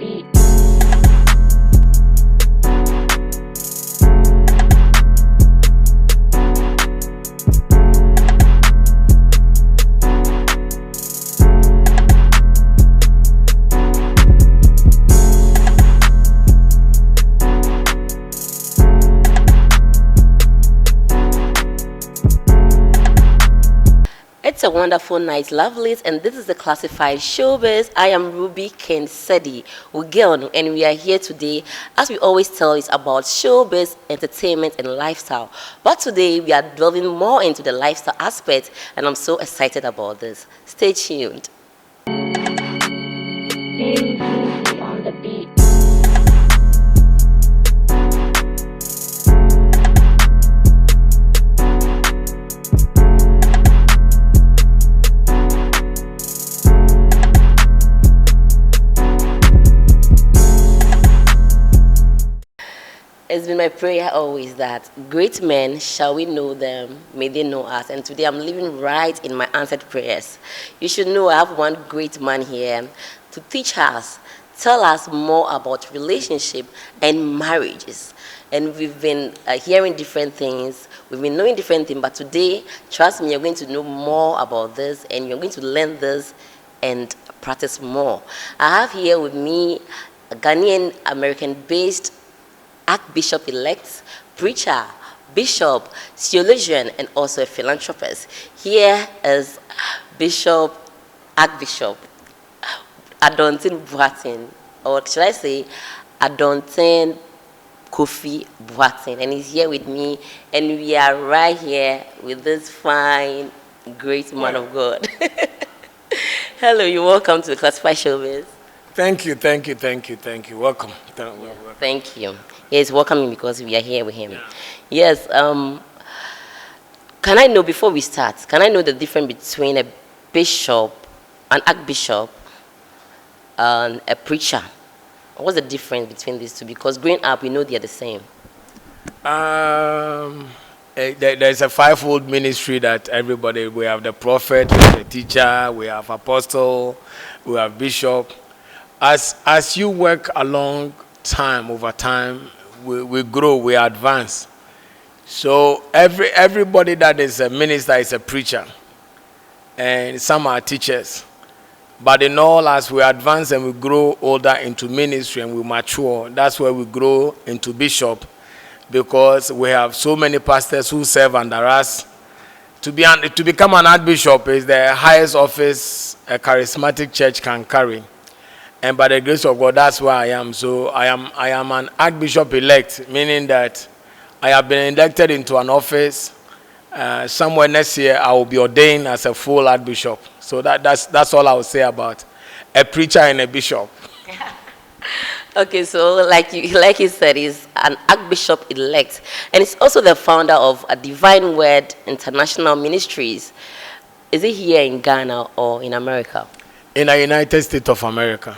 beat. It's a wonderful night, lovelies, and this is the Classified Showbiz. I am Ruby Ken Sedi Ugeon, and we are here today, as we always tell, is about showbiz, entertainment, and lifestyle. But today we are delving more into the lifestyle aspect, and I'm so excited about this. Stay tuned. Easy on the beat. It's been my prayer always that great men, shall we know them, may they know us. And today I'm living right in my answered prayers. You should know I have one great man here to teach us, tell us more about relationship and marriages. And we've been hearing different things, we've been knowing different things, but today, trust me, you're going to know more about this and you're going to learn this and practice more. I have here with me a Ghanaian American-based Archbishop-elect, preacher, bishop, theologian, and also a philanthropist. Here is Archbishop Adonteng Boateng, or should I say Adonteng Kofi Boateng, and he's here with me, and we are right here with this fine, great man of God. Hello, you're welcome to the Classified Showbiz. Thank you. Welcome. Thank you. Yes, welcoming because we are here with him. Yeah. Yes. Can I know, before we start, can I know the difference between a bishop, an archbishop, and a preacher? What's the difference between these two? Because growing up, we know they are the same. There's a fivefold ministry that everybody, we have the prophet, we have the teacher, we have apostle, we have bishop. As you work along over time, we grow, we advance. So everybody that is a minister is a preacher, and some are teachers. But in all, as we advance and we grow older into ministry and we mature, that's where we grow into bishop, because we have so many pastors who serve under us. To become an archbishop is the highest office a charismatic church can carry. And by the grace of God, that's where I am. So I am an archbishop-elect, meaning that I have been elected into an office. Somewhere next year, I will be ordained as a full archbishop. So that's all I will say about a preacher and a bishop. Okay, so like you said, he's an archbishop-elect, and he's also the founder of a Divine Word International Ministries. Is it here in Ghana or in America? In the United States of America.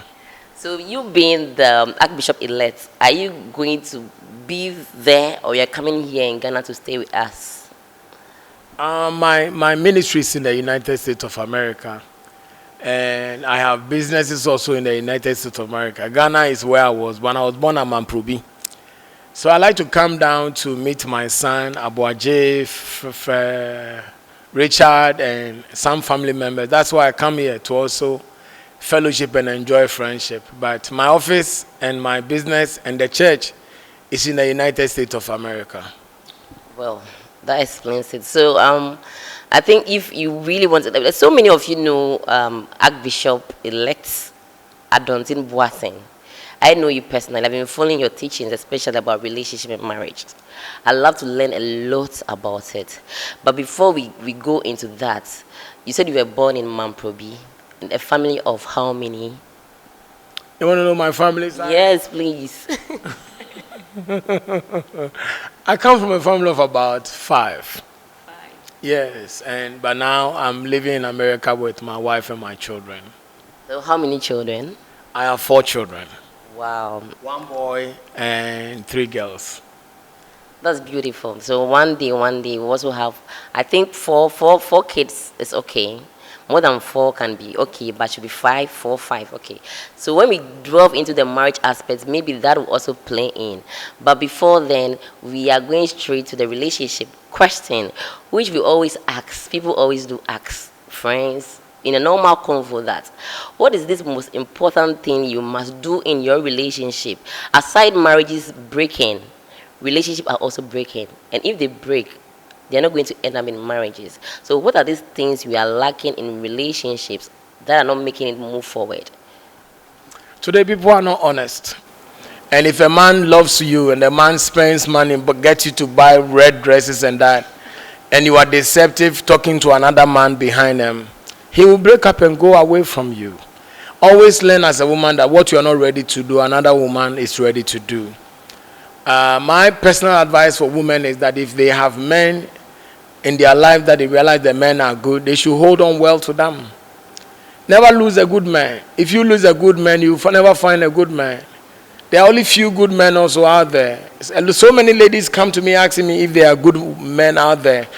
So you being the Archbishop-elect, are you going to be there, or you're coming here in Ghana to stay with us? My ministry is in the United States of America, and I have businesses also in the United States of America. Ghana is where I was. When I was born, I'm Amprobi. So I like to come down to meet my son, Abuaje, Richard, and some family members. That's why I come here, to also fellowship and enjoy friendship. But my office and my business and the church is in the United States of America. Well, that explains it. So I think if you really want to, so many of you know Archbishop-elect Adonteng Boateng. I know you personally. I've been following your teachings, especially about relationship and marriage. I love to learn a lot about it. But before we go into that, you said you were born in Mamprobi, in a family of how many? You want to know my family size? Yes, please. I come from a family of about five. Yes, but now I'm living in America with my wife and my children. So how many children? I have 4 children. Wow. 1 boy and 3 girls. That's beautiful. So one day we also have, I think four kids is okay. More than 4 can be okay, but should be 5, 4, 5. Okay. So when we delve into the marriage aspect, maybe that will also play in. But before then, we are going straight to the relationship question, which we always ask. People always do ask friends in a normal convo that, what is this most important thing you must do in your relationship? Aside marriages breaking, relationships are also breaking. And if they break, they're not going to end up in marriages. So what are these things we are lacking in relationships that are not making it move forward? Today, people are not honest. And if a man loves you and a man spends money but gets you to buy red dresses and that, and you are deceptive talking to another man behind him, he will break up and go away from you. Always learn as a woman that what you are not ready to do, another woman is ready to do. My personal advice for women is that if they have men in their life that they realize the men are good, they should hold on well to them. Never lose a good man. If you lose a good man, you will never find a good man. There are only few good men also out there. And so many ladies come to me asking me if there are good men out there.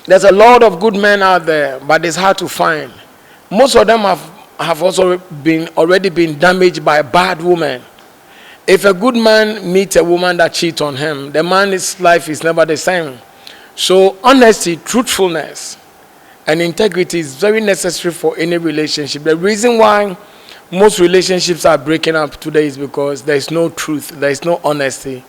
There's a lot of good men out there, but it's hard to find. Most of them have also already been damaged by a bad woman. If a good man meets a woman that cheats on him, the man's life is never the same. So honesty, truthfulness, and integrity is very necessary for any relationship. The reason why most relationships are breaking up today is because there is no truth, there is no honesty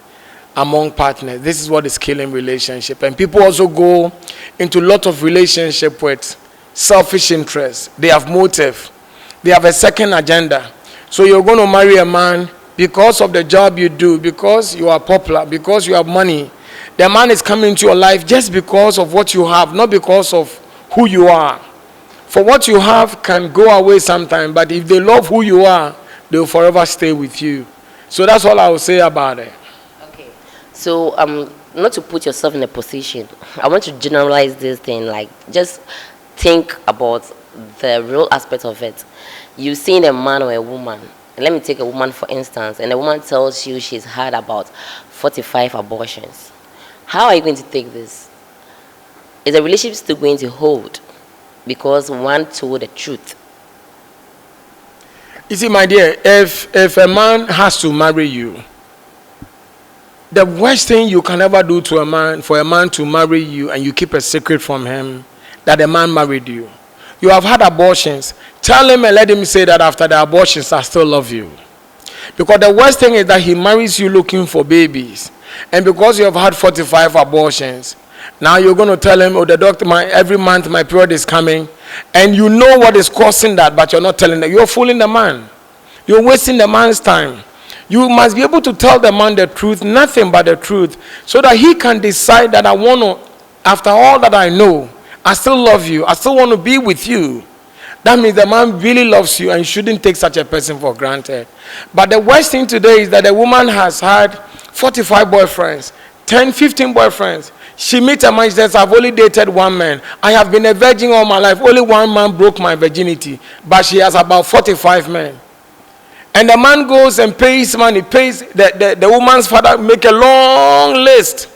among partners. This is what is killing relationship. And people also go into a lot of relationship with selfish interests. They have motive. They have a second agenda. So you're going to marry a man because of the job you do, because you are popular, because you have money. The man is coming into your life just because of what you have, not because of who you are. For what you have can go away sometime, but if they love who you are, they will forever stay with you. So that's all I will say about it. Okay. So not to put yourself in a position, I want to generalize this thing, like just think about the real aspect of it. You've seen a man or a woman, and let me take a woman for instance, and the woman tells you she's had about 45 abortions. How are you going to take this? Is the relationship still going to hold because one told the truth? You see, my dear, if a man has to marry you, the worst thing you can ever do to a man, for a man to marry you and you keep a secret from him, that a man married you. You have had abortions. Tell him and let him say that after the abortions, I still love you. Because the worst thing is that he marries you looking for babies. And because you have had 45 abortions, now you're going to tell him, oh, the doctor, every month my period is coming. And you know what is causing that, but you're not telling them. You're fooling the man. You're wasting the man's time. You must be able to tell the man the truth, nothing but the truth, so that he can decide that I want to, after all that I know, I still love you. I still want to be with you. That means the man really loves you and you shouldn't take such a person for granted. But the worst thing today is that the woman has had 45 boyfriends, 10, 15 boyfriends. She meets a man, she says, I've only dated one man. I have been a virgin all my life. Only one man broke my virginity. But she has about 45 men. And the man goes and pays money, pays the woman's father, make a long list.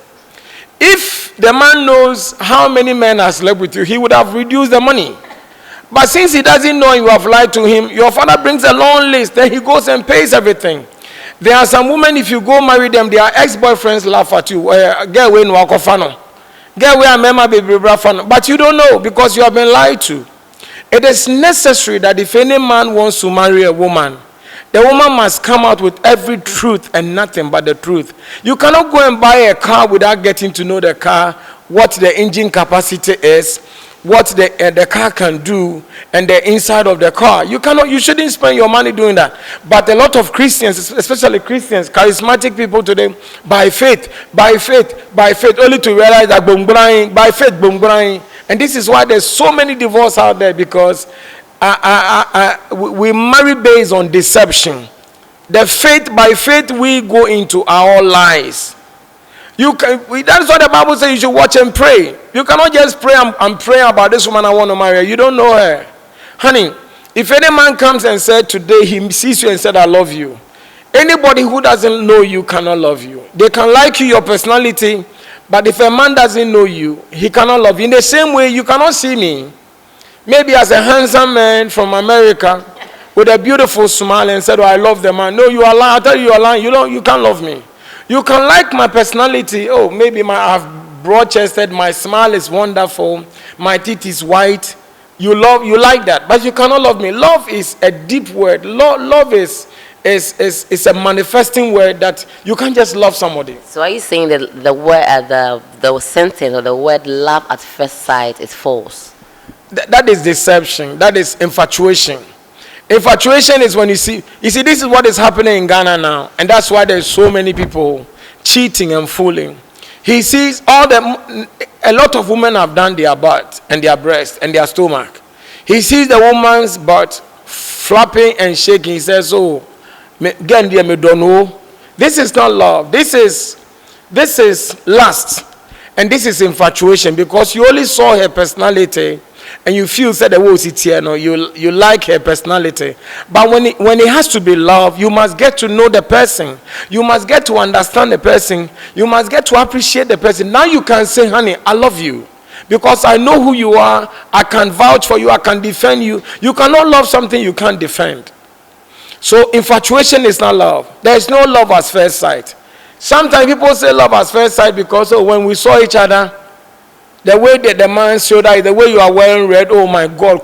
If the man knows how many men have slept with you, he would have reduced the money. But since he doesn't know you have lied to him, your father brings a long list, then he goes and pays everything. There are some women, if you go marry them, their ex-boyfriends laugh at you. Get away in Wakofano. Get away and remember baby brafano. But you don't know because you have been lied to. It is necessary that if any man wants to marry a woman, the woman must come out with every truth and nothing but the truth. You cannot go and buy a car without getting to know the car, what the engine capacity is, what the car can do, and the inside of the car. You shouldn't spend your money doing that. But a lot of Christians, especially Christians, charismatic people today, by faith, only to realize that by faith, and this is why there's so many divorces out there, because we marry based on deception. By faith we go into our lies. That's what the Bible says. You should watch and pray. You cannot just pray and pray about this woman I want to marry. You don't know her. Honey, if any man comes and said today he sees you and said I love you, anybody who doesn't know you cannot love you. They can like you, your personality, but if a man doesn't know you, he cannot love you. In the same way, you cannot see me. Maybe as a handsome man from America with a beautiful smile and said, oh, I love the man. No, you are lying. I tell you, you are lying. You can't love me. You can like my personality. Oh, maybe I've broad-chested. My smile is wonderful. My teeth is white. You like that, but you cannot love me. Love is a deep word. Love is a manifesting word that you can't just love somebody. So are you saying that the word, the sentence or the word "love at first sight" is false? That is deception. That is infatuation. Infatuation is when you see, this is what is happening in Ghana now. And that's why there's so many people cheating and fooling. He sees a lot of women have done their butt and their breast and their stomach. He sees the woman's butt flapping and shaking. He says, oh, this is not love. This is lust. And this is infatuation, because you only saw her personality and you feel said the words it's here. No, you like her personality. But when it has to be love, you must get to know the person. You must get to understand the person. You must get to appreciate the person. Now you can say, honey, I love you, because I know who you are. I can vouch for you. I can defend you. You cannot love something you can't defend. So infatuation is not love. There is no love at first sight. Sometimes people say love at first sight because when we saw each other, the way that the man showed us, the way you are wearing red, oh my God,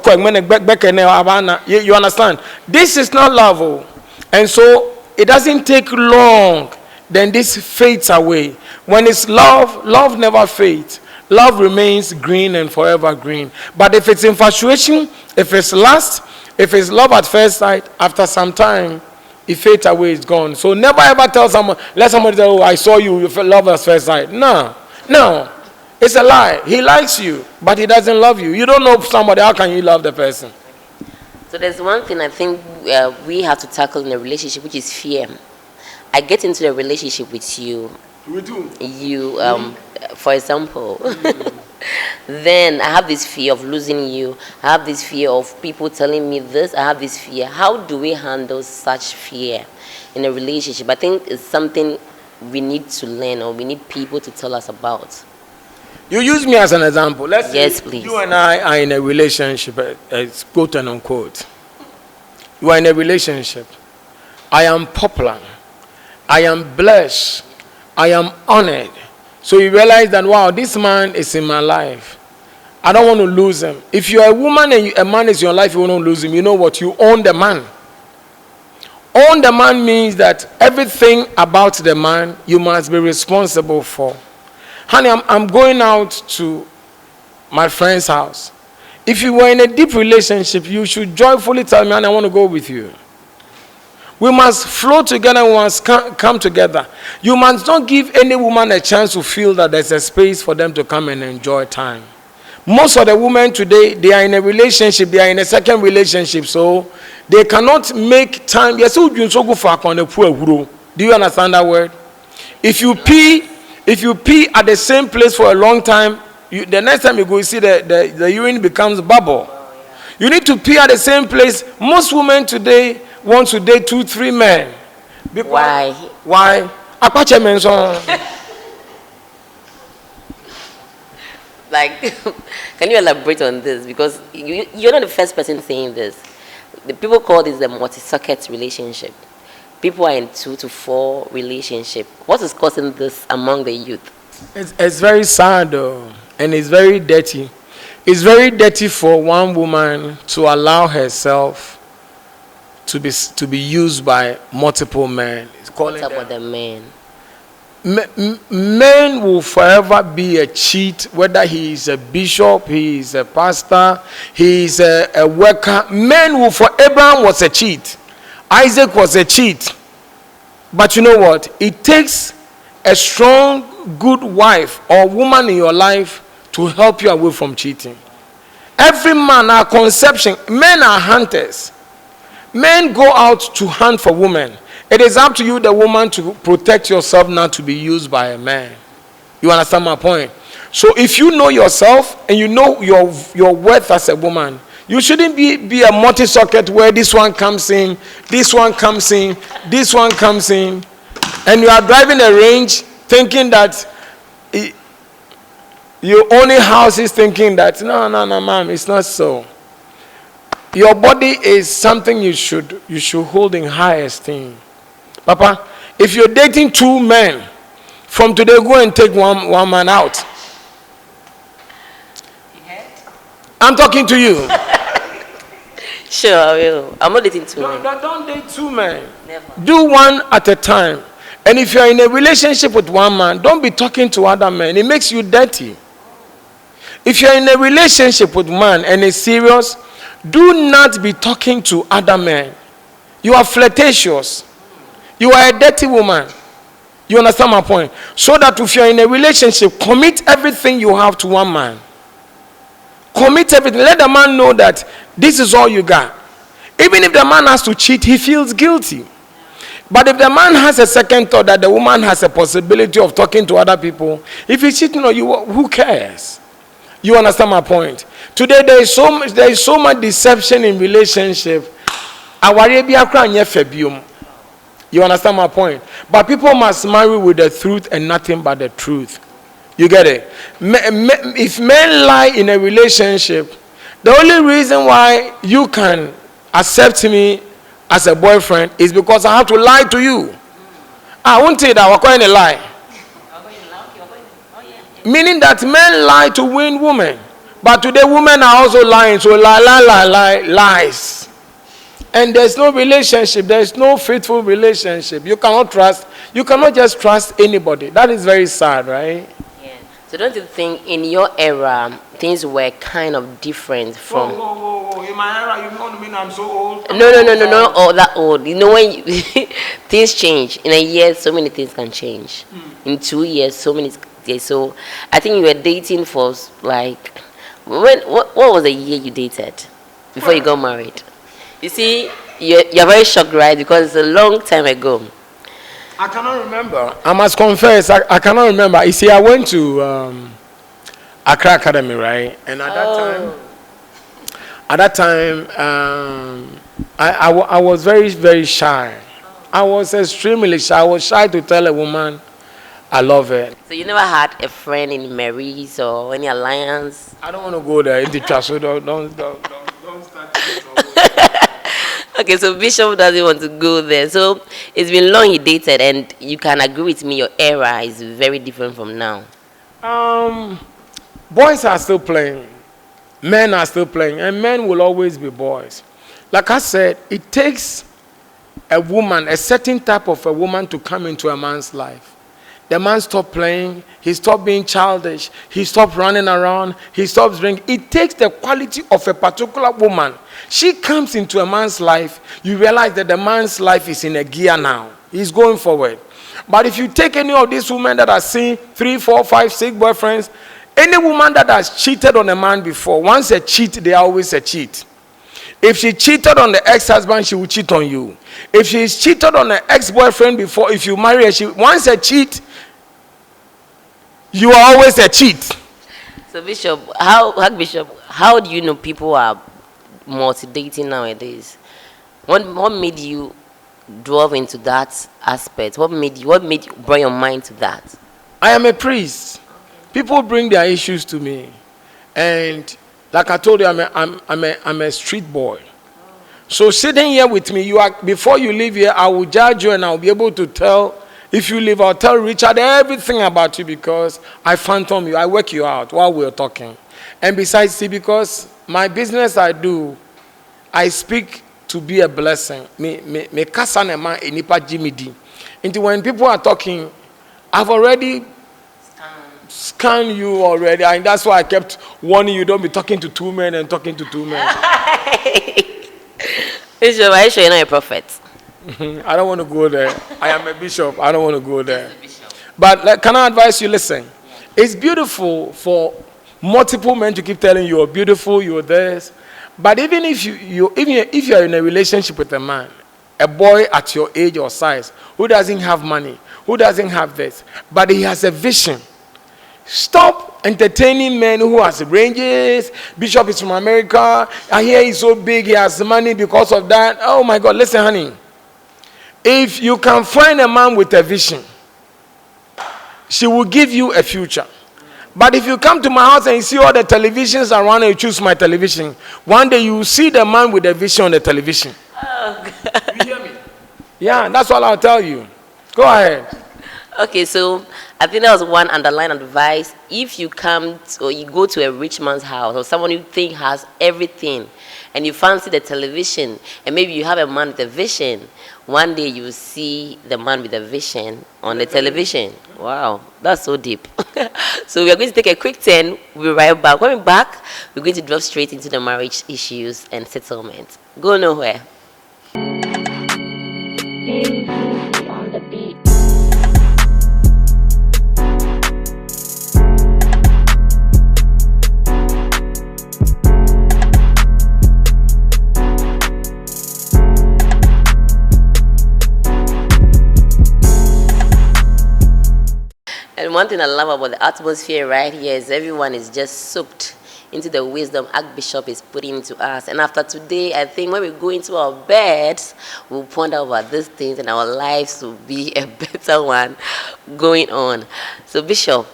you understand? This is not love. Oh. And so it doesn't take long, then this fades away. When it's love, love never fades. Love remains green and forever green. But if it's infatuation, if it's lust, if it's love at first sight, after some time, it fades away, it's gone. So never ever tell someone, let somebody say, oh, I saw you, you felt love at first sight. No. It's a lie. He likes you, but he doesn't love you. You don't know somebody, how can you love the person? So there's one thing I think we have to tackle in a relationship, which is fear. I get into a relationship with you. We do. You, for example, then I have this fear of losing you. I have this fear of people telling me this. I have this fear. How do we handle such fear in a relationship? I think it's something we need to learn, or we need people to tell us about. You use me as an example. Let's yes, say please. You and I are in a relationship, quote and unquote. You are in a relationship. I am popular. I am blessed. I am honored. So you realize that, wow, this man is in my life. I don't want to lose him. If you are a woman and a man is in your life, you won't lose him. You know what? You own the man. Own the man means that everything about the man you must be responsible for. Honey, I'm going out to my friend's house. If you were in a deep relationship, you should joyfully tell me, honey, I want to go with you. We must flow together. We must come together. You must not give any woman a chance to feel that there's a space for them to come and enjoy time. Most of the women today, they are in a relationship. They are in a second relationship. So they cannot make time. Do you understand that word? If you pee at the same place for a long time, the next time you go, you see the urine becomes bubble. You need to pee at the same place. Most women today want to date 2-3 men. Why? Apache mention. Like, can you elaborate on this? Because you're not the first person saying this. The people call this the multi-socket relationship. People are in 2 to 4 relationship. What is causing this among the youth? It's very sad though, and it's very dirty. It's very dirty for one woman to allow herself to be used by multiple men. It's calling what about the men? Men will forever be a cheat, whether he is a bishop, he is a pastor, he is a worker. Men will Abraham was a cheat. Isaac was a cheat. But you know what? It takes a strong, good wife or woman in your life to help you away from cheating. Every man, our conception, men are hunters. Men go out to hunt for women. It is up to you, the woman, to protect yourself not to be used by a man. You understand my point? So if you know yourself and you know your worth as a woman, you shouldn't be a multi-socket where this one comes in, this one comes in, this one comes in, and you are driving a range thinking that you owning houses thinking that, no, ma'am, it's not so. Your body is something you should hold in high esteem. Papa, if you're dating two men, from today go and take one man out. I'm talking to you. Sure, I will. I'm not dating two men. Don't date two men. Never. Do one at a time. And if you're in a relationship with one man, don't be talking to other men. It makes you dirty. If you're in a relationship with man and it's serious, do not be talking to other men. You are flirtatious. You are a dirty woman. You understand my point? So that if you're in a relationship, commit everything you have to one man. Commit everything. Let the man know that this is all you got. Even if the man has to cheat, he feels guilty. But if the man has a second thought that the woman has a possibility of talking to other people, if he's cheating on you, who cares? You understand my point? Today there is so much deception in relationship. You understand my point? But people must marry with the truth and nothing but the truth. You get it? If men lie in a relationship, the only reason why you can accept me as a boyfriend is because I have to lie to you. I won't say that we're going to lie. Meaning that men lie to win women. But today women are also lying. So lies. And there's no relationship. There's no faithful relationship. You cannot trust. You cannot just trust anybody. That is very sad, right? Yeah. So don't you think in your era, things were kind of different from... Whoa. In my era, you don't mean I'm so old? No, not that old. You know when things change. In a year, so many things can change. In 2 years, so many things. So I think you were dating for like... What was the year you dated before you got married? You see, you're very shocked, right? Because it's a long time ago. I cannot remember. I must confess, I cannot remember. You see, I went to Accra Academy, right? And at that time, I was very, very shy. I was extremely shy. I was shy to tell a woman I love her. So you never had a friend in Mary's or any alliance? I don't want to go there in the trust, so don't start. Okay, so Bishop doesn't want to go there. So it's been long he dated, and you can agree with me, your era is very different from now. Boys are still playing. Men are still playing. And men will always be boys. Like I said, it takes a woman, a certain type of a woman to come into a man's life. The man stopped playing. He stopped being childish. He stopped running around. He stopped drinking. It takes the quality of a particular woman. She comes into a man's life. You realize that the man's life is in a gear now. He's going forward. But if you take any of these women that are seeing 3, 4, 5, 6 boyfriends, any woman that has cheated on a man before, once a cheat, they are always a cheat. If she cheated on the ex-husband, she will cheat on you. If she's cheated on an ex-boyfriend before, if you marry her, once a cheat, you are always a cheat. So Bishop, how do you know people are multi-dating nowadays? What made you delve into that aspect? What made you bring your mind to that? I am a priest. People bring their issues to me, and like I told you, I'm a street boy. So sitting here with me, before you leave here, I will judge you, and I will be able to tell. If you leave, I'll tell Richard everything about you because I phantom you. I work you out while we're talking. And besides, see, because my business I do, I speak to be a blessing. Me kasa na ma enipa jimidi. Into when people are talking, I've already scanned you already, and that's why I kept warning you, don't be talking to two men and talking to two men. Bishop, are you sure you're not a prophet? I don't want to go there. I am a bishop. I don't want to go there. But can I advise you, listen. It's beautiful for multiple men to keep telling you you're beautiful, you're this. But even if you're in a relationship with a man, a boy at your age or size, who doesn't have money, who doesn't have this, but he has a vision, stop entertaining men who has ranges. Bishop is from America. I hear he's so big, he has money because of that. Oh my God, listen, honey. If you can find a man with a vision, she will give you a future. But if you come to my house and you see all the televisions around and you choose my television, one day you will see the man with the vision on the television. Oh, You hear me? Yeah, that's all I'll tell you. Go ahead. okay, so I think that was one underlying advice. If you come or you go to a rich man's house or someone you think has everything and you fancy the television and maybe you have a man with a vision, one day you will see the man with a vision on the television. Wow, that's so deep. So we are going to take a quick turn. We'll be right back. When we're back, we're going to drop straight into the marriage issues and settlement. Go nowhere. On the beat. And one thing I love about the atmosphere right here is everyone is just soaked into the wisdom Archbishop is putting into us. And after today, I think when we go into our beds, we'll ponder about these things and our lives will be a better one going on. So, Bishop,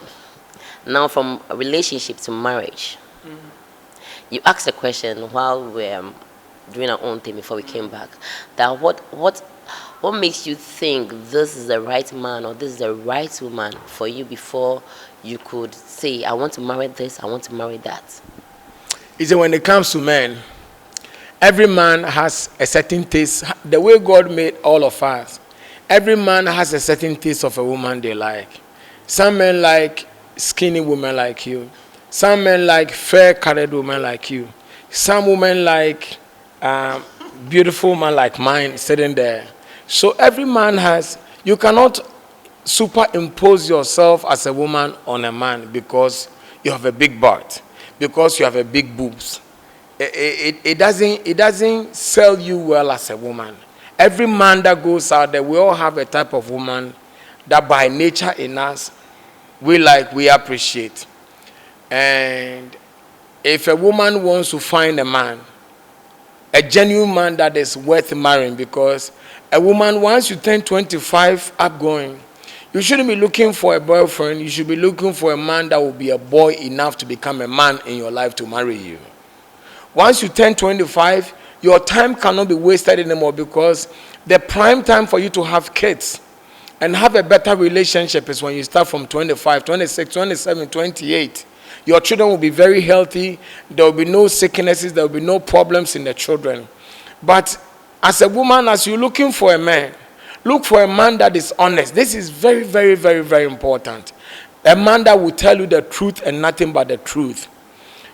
now from a relationship to marriage, you asked a question while we were doing our own thing before we came back, that what makes you think this is the right man or this is the right woman for you before you could say, I want to marry this, I want to marry that? Is that when it comes to men, every man has a certain taste. The way God made all of us, every man has a certain taste of a woman they like. Some men like skinny women like you. Some men like fair-colored women like you. Some women like beautiful man like mine sitting there. So every man has, you cannot superimpose yourself as a woman on a man because you have a big butt, because you have a big boobs. It doesn't sell you well as a woman. Every man that goes out there, we all have a type of woman that by nature in us, we like, we appreciate. And if a woman wants to find a man, a genuine man that is worth marrying, because a woman, once you turn 25 upgoing, you shouldn't be looking for a boyfriend. You should be looking for a man that will be a boy enough to become a man in your life to marry you. Once you turn 25, your time cannot be wasted anymore, because the prime time for you to have kids and have a better relationship is when you start from 25, 26, 27, 28. Your children will be very healthy. There will be no sicknesses. There will be no problems in the children. But as a woman, as you're looking for a man, look for a man that is honest. This is very, very, very, very important. A man that will tell you the truth and nothing but the truth.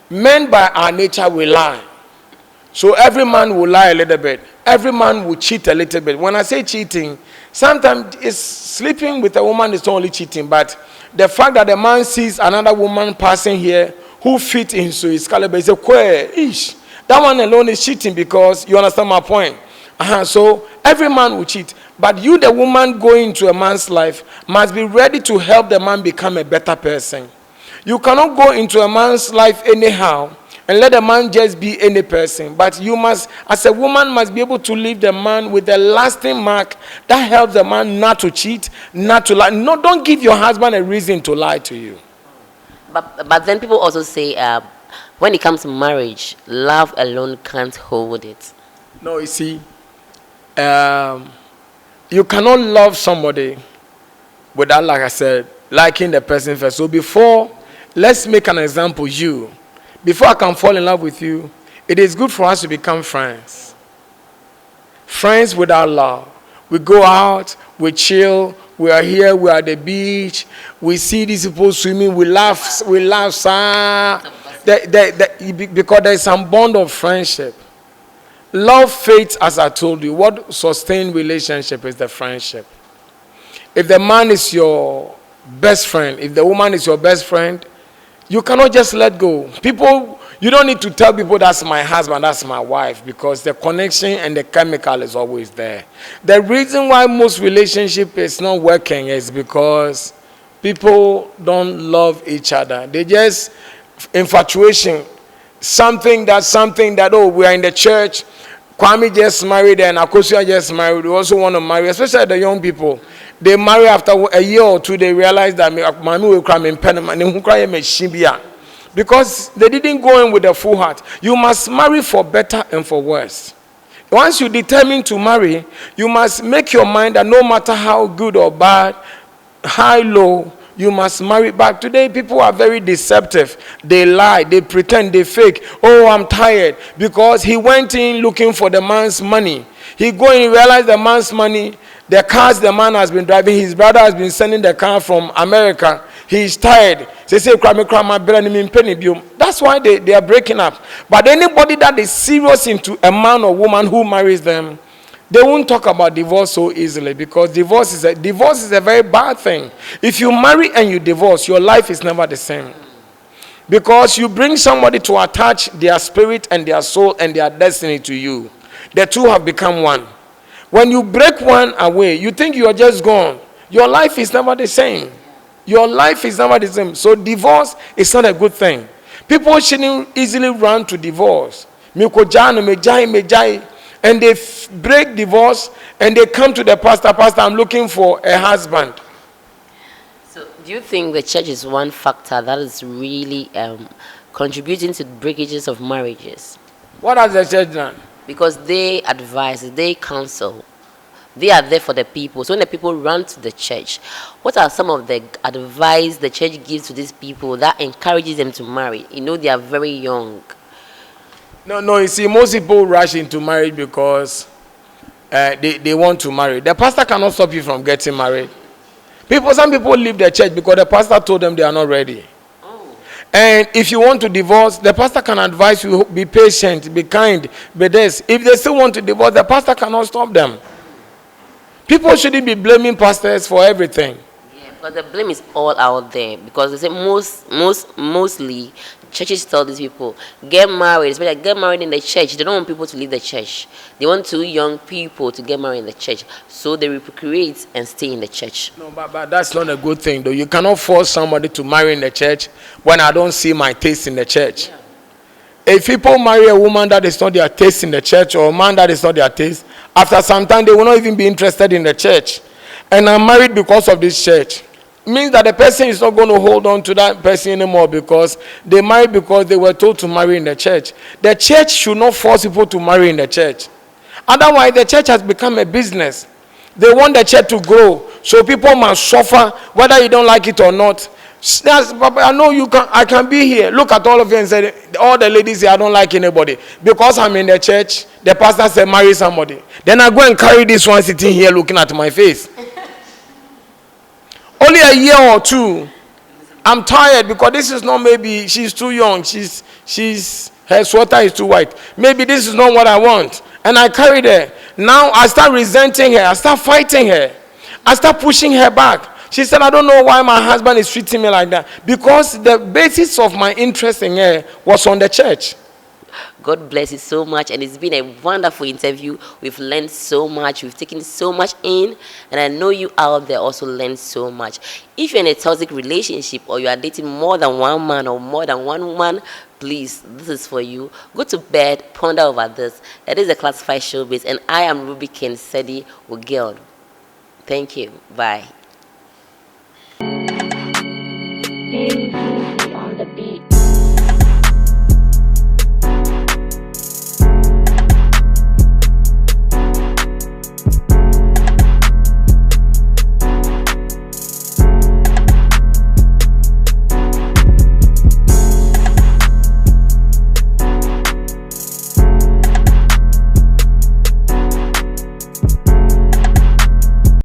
Men by our nature will lie. So every man will lie a little bit. Every man will cheat a little bit. When I say cheating, sometimes it's sleeping with a woman is not only cheating, but the fact that a man sees another woman passing here who fit into his caliber, he says, ish. That one alone is cheating, because you understand my point. So every man will cheat. But you, the woman going into a man's life, must be ready to help the man become a better person. You cannot go into a man's life anyhow and let the man just be any person. But you must, as a woman, must be able to leave the man with a lasting mark that helps the man not to cheat, not to lie. No, don't give your husband a reason to lie to you. But then people also say, when it comes to marriage, love alone can't hold it. No, you see, you cannot love somebody without, like I said, liking the person first. So before, let's make an example, you. Before I can fall in love with you, it is good for us to become friends. Friends without love. We go out, we chill, we are here, we are at the beach, we see these people swimming, we laugh, sir. Because there is some bond of friendship. Love fades, as I told you. What sustains relationship is the friendship. If the man is your best friend, if the woman is your best friend, you cannot just let go. People, you don't need to tell people that's my husband, that's my wife, because the connection and the chemical is always there. The reason why most relationship is not working is because people don't love each other. They just infatuation. Something that, oh, we are in the church. Kwame just married and Akosua just married. We also want to marry, especially the young people. They marry after a year or two, they realize that Mami will cry in Penama, because they didn't go in with a full heart. You must marry for better and for worse. Once you determine to marry, you must make your mind that no matter how good or bad, high, low, you must marry back. Today, people are very deceptive. They lie, they pretend, they fake. Oh, I'm tired. Because he went in looking for the man's money. He go and realize the man's money, the cars the man has been driving, his brother has been sending the car from America. He's tired. They say, that's why they are breaking up. But anybody that is serious into a man or woman who marries them, they won't talk about divorce so easily, because divorce is a very bad thing. If you marry and you divorce, your life is never the same. Because you bring somebody to attach their spirit and their soul and their destiny to you. The two have become one. When you break one away, you think you are just gone. Your life is never the same. Your life is never the same. So divorce is not a good thing. People shouldn't easily run to divorce. And they break divorce and they come to the pastor. Pastor, I'm looking for a husband. So do you think the church is one factor that is really contributing to breakages of marriages? What has the church done? Because they advise, they counsel. They are there for the people. So when the people run to the church, what are some of the advice the church gives to these people that encourages them to marry? You know, they are very young. No, you see, most people rush into marriage because they want to marry. The pastor cannot stop you from getting married. Some people leave the church because the pastor told them they are not ready. Oh. And if you want to divorce, the pastor can advise you, be patient, be kind, be this. If they still want to divorce, the pastor cannot stop them. People shouldn't be blaming pastors for everything. Yeah, because the blame is all out there. Because they say mostly churches tell these people, get married, especially get married in the church. They don't want people to leave the church. They want two young people to get married in the church. So they procreate and stay in the church. No, but that's not a good thing, though. You cannot force somebody to marry in the church when I don't see my taste in the church. Yeah. If people marry a woman that is not their taste in the church, or a man that is not their taste, after some time they will not even be interested in the church. And I'm married because of this church. Means that the person is not going to hold on to that person anymore, because they married because they were told to marry in the church. The church should not force people to marry in the church. Otherwise, the church has become a business. They want the church to grow, so people must suffer whether you don't like it or not. Papa, I know you can. I can be here. Look at all of you and say, all the ladies here, I don't like anybody because I'm in the church. The pastor said marry somebody. Then I go and carry this one sitting here looking at my face. Only a year or two. I'm tired because this is not, maybe she's too young. Her sweater is too white. Maybe this is not what I want. And I carried her. Now I start resenting her. I start fighting her. I start pushing her back. She said, I don't know why my husband is treating me like that. Because the basis of my interest in her was on the church. God bless you so much, and it's been a wonderful interview. We've learned so much, we've taken so much in, and I know you out there also learned so much. If you're in a toxic relationship, or you are dating more than one man or more than one woman, please, this is for you. Go to bed, ponder over this. It is a classified showbiz, and I am Ruby Ken Sedi Ugil. Thank you. Bye.